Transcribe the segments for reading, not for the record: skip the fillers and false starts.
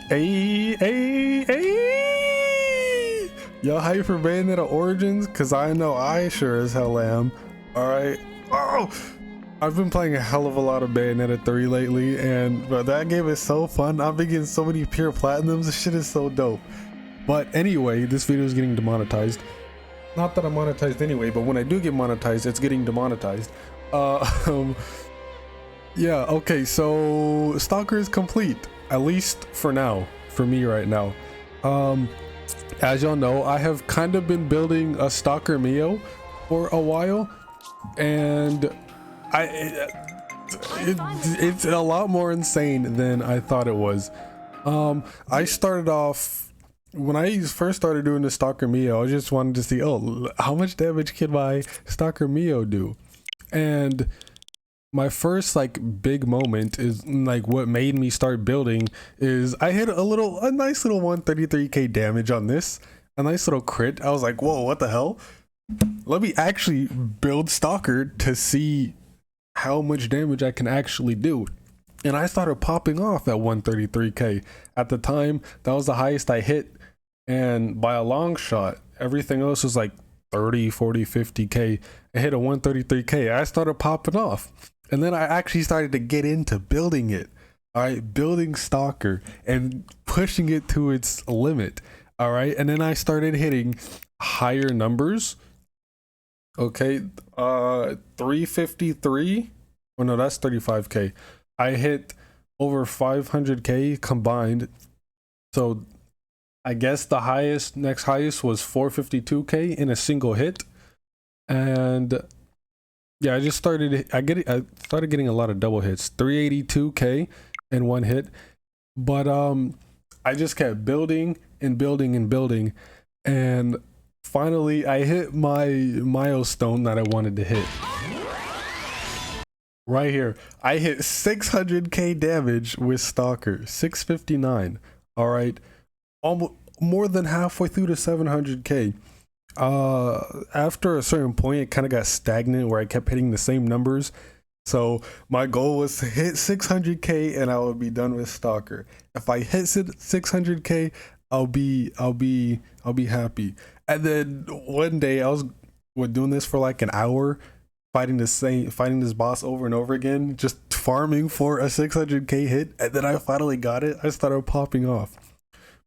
Hey. Y'all hype for Bayonetta Origins? Cause I know I sure as hell am. Alright. Oh! I've been playing a hell of a lot of Bayonetta 3 lately, and bro, that game is so fun. I've been getting so many pure platinums. This shit is so dope. But anyway, this video is getting demonetized. Not that I'm monetized anyway, but when I do get monetized, it's getting demonetized. Yeah, okay, so Stalker is complete, at least for now, for me right now. As y'all know, I have kind of been building a Stalker Mio for a while, and it's a lot more insane than I thought it was. I started off, when I first started doing the Stalker Mio, I just wanted to see, oh, how much damage can my Stalker Mio do? And my first like big moment is like what made me start building is I hit a nice little 133k damage on this, a nice little crit. I was like, whoa, what the hell? Let me actually build Stalker to see how much damage I can actually do. And I started popping off at 133k. At the time, that was the highest I hit, and by a long shot. Everything else was like 30, 40, 50k. I hit a 133k. I started popping off. And then I actually started to get into building it. All right, building Stalker and pushing it to its limit. All right, and then I started hitting higher numbers. Okay, 353. Oh no, that's 35k. I hit over 500k combined. So I guess the next highest was 452k in a single hit. And yeah, I started getting a lot of double hits, 382k in one hit. But I just kept building and building and building, and finally I hit my milestone that I wanted to hit. Right here, I hit 600k damage with Stalker, 659. All right, almost more than halfway through to 700k. After a certain point, it kind of got stagnant where I kept hitting the same numbers. So my goal was to hit 600k and I would be done with Stalker. If I hit 600k, I'll be happy. And then one day I was doing this for like an hour, fighting this boss over and over again, just farming for a 600k hit, and then I finally got it. I started popping off.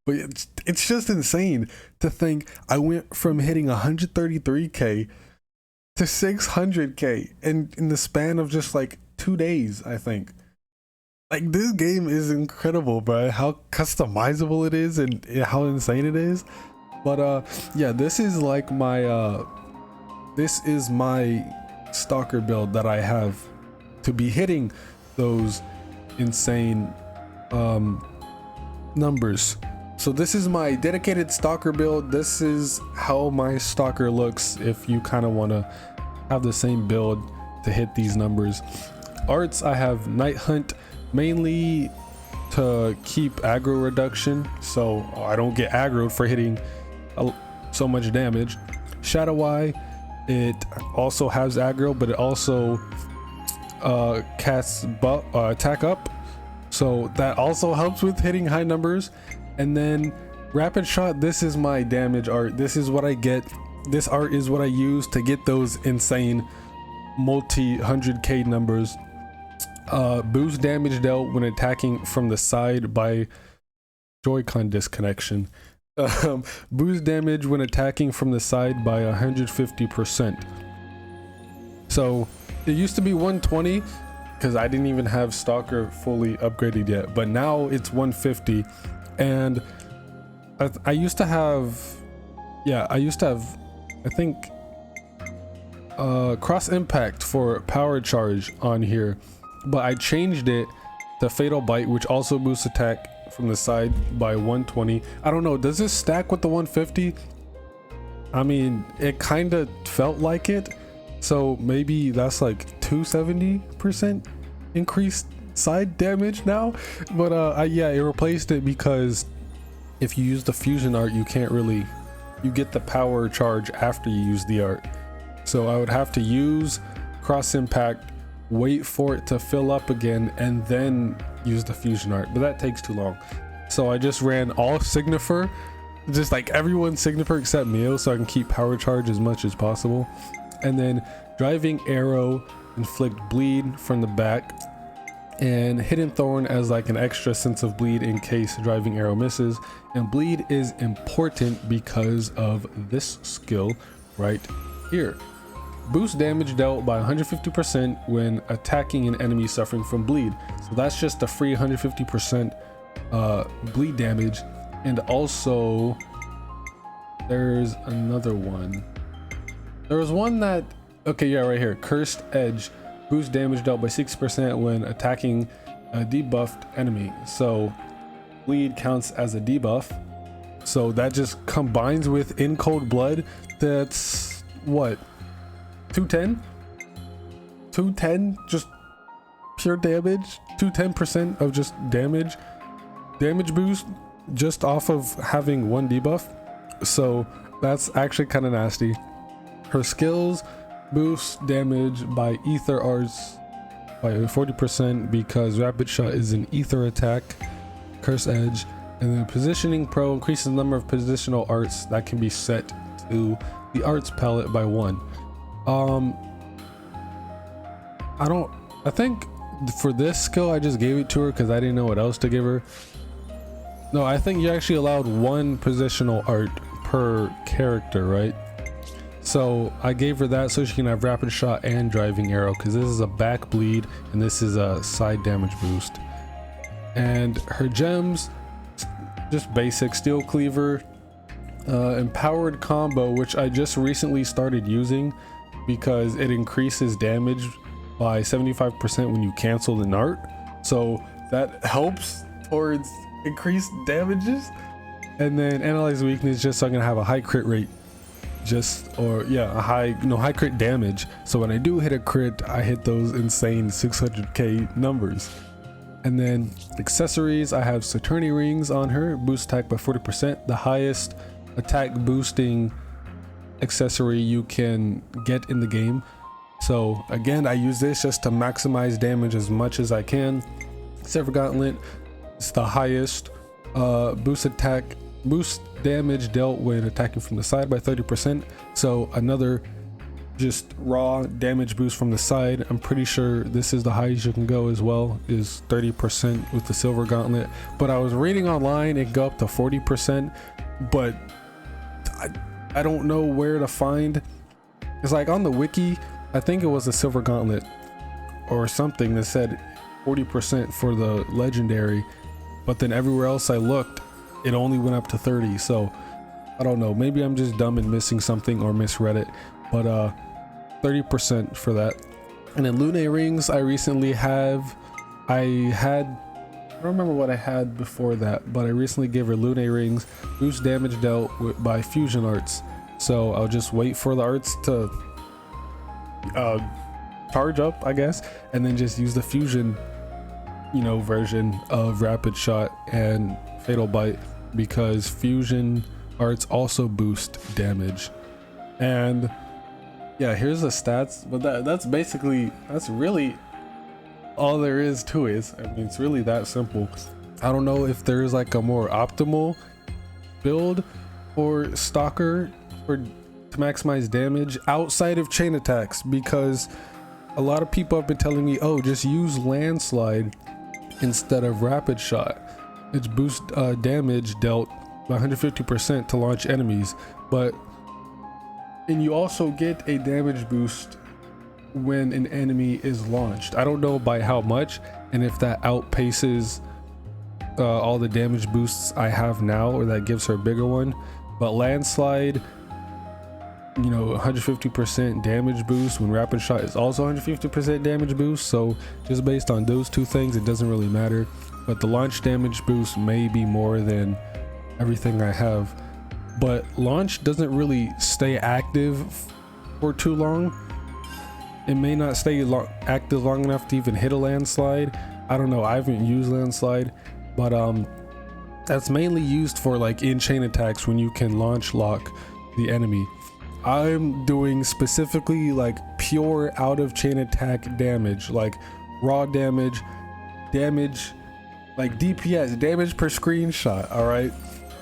But it's just insane to think I went from hitting 133k to 600k in the span of just like 2 days, I think. Like, this game is incredible, bro. How customizable it is and how insane it is. But yeah, this is like my Stalker build that I have to be hitting those insane numbers. So this is my dedicated Stalker build. This is how my Stalker looks if you kind of want to have the same build to hit these numbers. Arts, I have Night Hunt, mainly to keep aggro reduction, so I don't get aggroed for hitting so much damage. Shadow Eye, it also has aggro, but it also casts attack up, so that also helps with hitting high numbers. And then Rapid Shot, this is my damage art. This is what I get. This art is what I use to get those insane multi 100k numbers. Boost damage dealt when attacking from the side by Joy-Con disconnection. Boost damage when attacking from the side by 150%. So it used to be 120 because I didn't even have Stalker fully upgraded yet, but now it's 150. And I used to have, I think cross impact for power charge on here, but I changed it to Fatal Bite, which also boosts attack from the side by 120. I don't know, does this stack with the 150? I mean, it kind of felt like it, so maybe that's like 270% increased side damage now. But yeah, it replaced it because if you use the fusion art, you get the power charge after you use the art. So I would have to use cross impact, wait for it to fill up again, and then use the fusion art, but that takes too long. So I just ran all Signifer, just like everyone's Signifer except Mio, so I can keep power charge as much as possible. And then driving arrow, inflict bleed from the back, and hidden thorn as like an extra sense of bleed in case driving arrow misses. And bleed is important because of this skill right here. Boost damage dealt by 150% when attacking an enemy suffering from bleed. So that's just a free 150% bleed damage. And also there's another one. There was one that, okay, yeah, right here, Cursed Edge. Boost damage dealt by 60% when attacking a debuffed enemy. So bleed counts as a debuff. So that just combines with in cold blood. That's what, 210? 210 just pure damage. 210% of just damage boost just off of having one debuff. So that's actually kind of nasty. Her skills boost damage by ether arts by 40% because rapid shot is an ether attack. Curse Edge, and then positioning pro increases the number of positional arts that can be set to the arts palette by 1. I think for this skill I just gave it to her because I didn't know what else to give her. No, I think you actually allowed 1 positional art per character, right? So I gave her that so she can have rapid shot and driving arrow, because this is a back bleed and this is a side damage boost. And her gems, just basic steel cleaver, empowered combo, which I just recently started using because it increases damage by 75% when you cancel an art. So that helps towards increased damages. And then analyze weakness, just so I'm gonna have a high crit rate. A high crit damage, so when I do hit a crit I hit those insane 600k numbers. And then accessories, I have Saturni rings on her, boost attack by 40%, the highest attack boosting accessory you can get in the game. So again, I use this just to maximize damage as much as I can. Silver Gauntlet, it's the highest boost damage dealt when attacking from the side by 30%. So another just raw damage boost from the side. I'm pretty sure this is the highest you can go as well, is 30% with the Silver Gauntlet. But I was reading online it go up to 40%, but I don't know where to find. It's like on the wiki, I think it was a Silver Gauntlet or something that said 40% for the legendary, but then everywhere else I looked it only went up to 30. So I don't know, maybe I'm just dumb and missing something or misread it, but 30% for that. And then Lune rings I recently have. I don't remember what I had before that, but I recently gave her Lune rings, boost damage dealt by fusion arts. So I'll just wait for the arts to charge up, I guess, and then just use the fusion version of rapid shot and fatal bite, because fusion arts also boost damage. And yeah, here's the stats, but that's really all there is to it. I mean, it's really that simple. I don't know if there's like a more optimal build for Stalker to maximize damage outside of chain attacks, because a lot of people have been telling me, oh, just use landslide instead of rapid shot. It's boost damage dealt by 150% to launch enemies, and you also get a damage boost when an enemy is launched. I don't know by how much, and if that outpaces all the damage boosts I have now, or that gives her a bigger one. But landslide, 150% damage boost when rapid shot is also 150% damage boost. So just based on those two things, it doesn't really matter. But the launch damage boost may be more than everything I have. But launch doesn't really stay active for too long. It may not stay active long enough to even hit a landslide. I don't know, I haven't used landslide, but that's mainly used for like in chain attacks when you can launch lock the enemy. I'm doing specifically like pure out of chain attack damage, like raw damage like DPS, damage per screenshot. All right,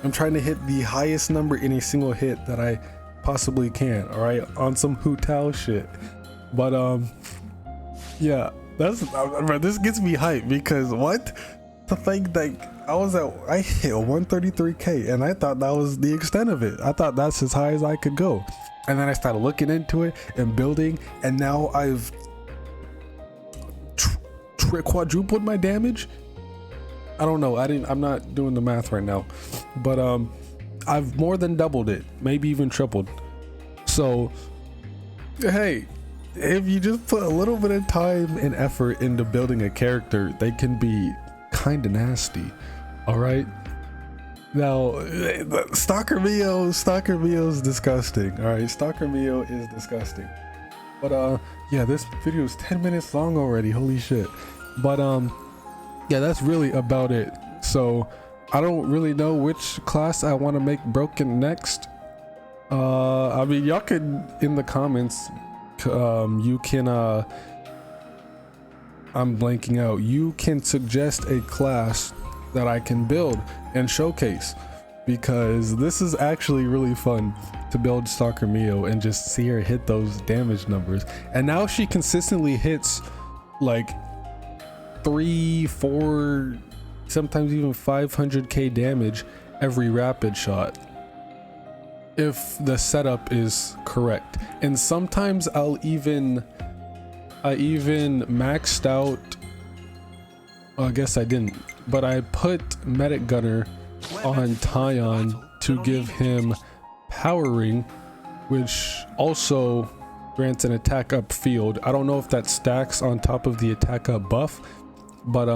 I'm trying to hit the highest number in a single hit that I possibly can. All right, on some Hu-Tao shit. But yeah, this gets me hyped because what? To think that I hit 133k and I thought that was the extent of it. I thought that's as high as I could go. And then I started looking into it and building, and now I've quadrupled my damage. I don't know. I'm not doing the math right now, but I've more than doubled it, maybe even tripled. So hey, if you just put a little bit of time and effort into building a character, they can be kind of nasty. All right, now Stalker Mio is disgusting. All right, Stalker Mio is disgusting. But yeah, this video is 10 minutes long already. Holy shit. But yeah, that's really about it. So I don't really know which class I want to make broken next. I mean, y'all could in the comments, you can I'm blanking out. You can suggest a class that I can build and showcase, because this is actually really fun to build Stalker Mio and just see her hit those damage numbers. And now she consistently hits like 3, 4, sometimes even 500k damage every rapid shot, if the setup is correct. And sometimes I even maxed out, well, I guess I didn't, but I put Medic Gunner on Tyon to give him Power Ring, which also grants an attack up field. I don't know if that stacks on top of the attack up buff, but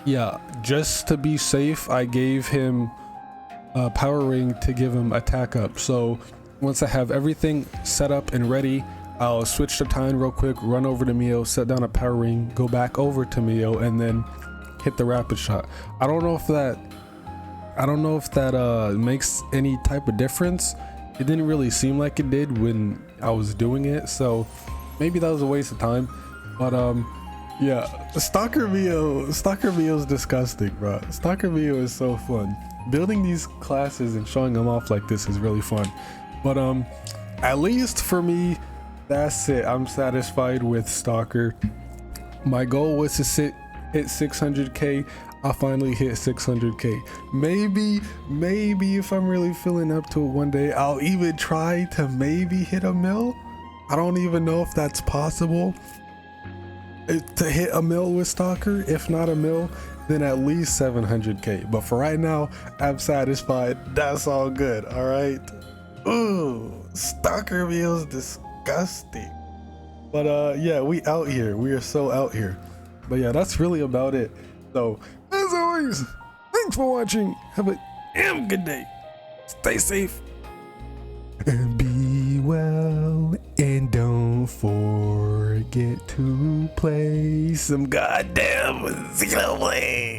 yeah, just to be safe, I gave him Power Ring to give him attack up. So once I have everything set up and ready, I'll switch to Tyon real quick, run over to Mio, set down a Power Ring, go back over to Mio, and then hit the rapid shot. I don't know if that makes any type of difference. It didn't really seem like it did when I was doing it, so maybe that was a waste of time. But yeah, Stalker Mio is disgusting, bro. Stalker Mio is so fun. Building these classes and showing them off like this is really fun. But at least for me, that's it. I'm satisfied with Stalker. My goal was to hit 600k. I finally hit 600k. Maybe if I'm really feeling up to it one day, I'll even try to maybe hit a mil. I don't even know if that's possible to hit a mil with Stalker. If not a mil, then at least 700k. But for right now, I'm satisfied. That's all good. All right. Ooh, Stalker feels disgusting. But yeah, we out here. We are so out here. But yeah, that's really about it. So as always, thanks for watching. Have a damn good day. Stay safe and be well, and don't forget to play some goddamn Xenoblade.